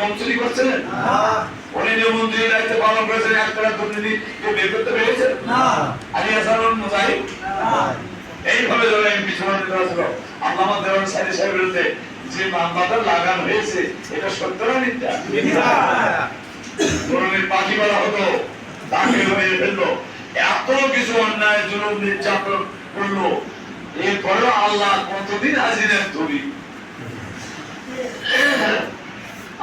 কম চুরি করছিলেন? উনি যে মন্ত্রীর দায়িত্ব পালন করেছেন, একটা দুর্নীতি বের করতে পেরেছেন? আলী হাসান মুজাহিদ এইভাবে যারা এমপি চূড়ান্ত করা ছিল, আল্লামা দেওয়ান সাইদি সাহেবের বিরুদ্ধে যে মামলাটা লাগানো হয়েছে, এটা সত্য না মিথ্যা? তরুণীর পাখি বলা হতো, তাকে হয়ে ফেললো, এত কিছু অন্যায় জুলুম নির্যাতন করলো, এরপরেও আল্লাহ কতদিন হাজিরের তৈরি।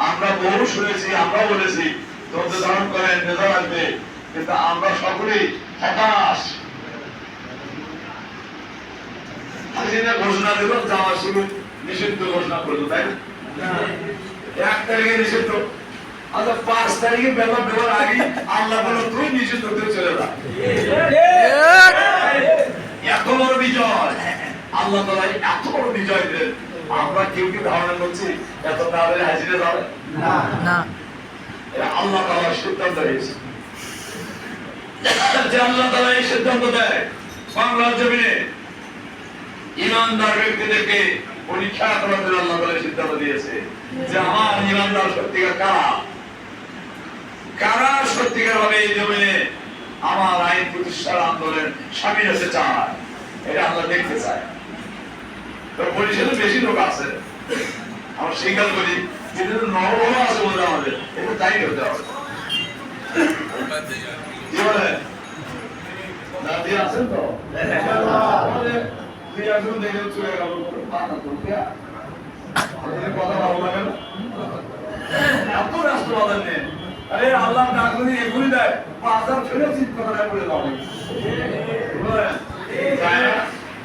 আমরা বহু শুনেছি, আমরা বলেছি ধৈর্য ধারণ করেন, রেজাল্ট আসবে, কিন্তু আমরা সকলেই হতাশ। হাজিরা ঘোষণা দিল, যাওয়া শুরু নিষিদ্ধ ঘোষণা করলো, তাই না? 1 তারিখে নিষিদ্ধ, আচ্ছা 5 তারিখে বেলা দেওয়ার আগে আল্লাহ বলো তুই নিষিদ্ধ করে চলে যা। এত বড় বিজয় আল্লাহ তাআলা, এত বড় বিজয় দিলেন। আমরা কেউ কি ধারণা করছি এত তাড়াতাড়ি হাজিরা যাবে না? এটা আল্লাহ তাআলার সিদ্ধান্ত হয়েছে। যে আল্লাহ তাআলা এই সিদ্ধান্ত দেয়, বাংলার জমিনে ইমানদার ব্যক্তিদেরকে পরীক্ষা করার জন্য আল্লাহ তাআলা সিদ্ধান্ত দিয়েছে যে আমার ইমানদার সত্যিকার কারা সত্যিকার ভাবে এই জমিনে আমার আইন প্রতিষ্ঠার আন্দোলন সামিল হতে চায়, এটা আমরা দেখতে চাই। তো পরিষদে বেশি লোক আছে, আমরা স্বীকার করি, কিন্তু নরম আছে বলতে আমাদের এটা তাই হতে হবে। কি বলে দাদি আছেন তো? দেখে চলে গেল কথা ভালো লাগে না, এত রাষ্ট্রবাদ নেই। আরে আল্লাহ ডাকলে এগুলি দেয়, 5000 ছেলে চিৎ কথা বলে দাও,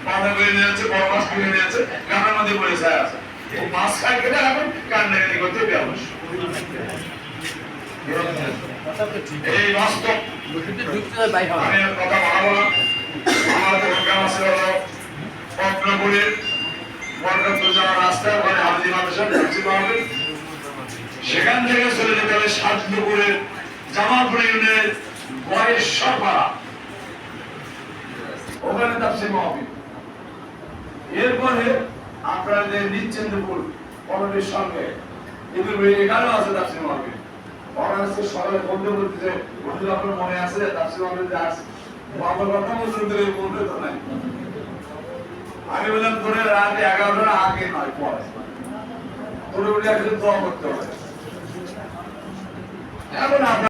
মাথা করে নিয়ে যাচ্ছে, বড় মাছ কিনে নিয়ে যাচ্ছে, গানের মধ্যে পড়ে যায় আছে, মাছ খাই খেলে এখন কান্নাকাটি করতে ব্যবস। এই বাস্তব আমি কথা বাড়াবো না। আমার প্রোগ্রাম আছে হলো পদ্মপুরের বরকতপুর যাওয়ার রাস্তা, ওখানে হাজি মাদ্রাসা তাফসীর মাহফিল, সেখান থেকে চলে যেতে হবে সাতপুরের জামালপুর ইউনিয়নের বয়েশ্বরপাড়া, ওখানে তাফসীর মাহফিল। এরপরে আপনাদের নিশ্চিন্তপুর কমিটির সঙ্গে এখানেও আছে তাফসীর মাহফিল। অনার্সে সকালে বলতে বলতেছে, হুজুর আপনার মনে আছে তাফসীর মাহফিল যে আসছে? আমার কথা মুসলিমদের এই বলতে তো নাই। আমি বললাম তোরে রাত 11টার আগে নয়, পরে তোরে বলে একজন দোয়া করতে হবে। এখন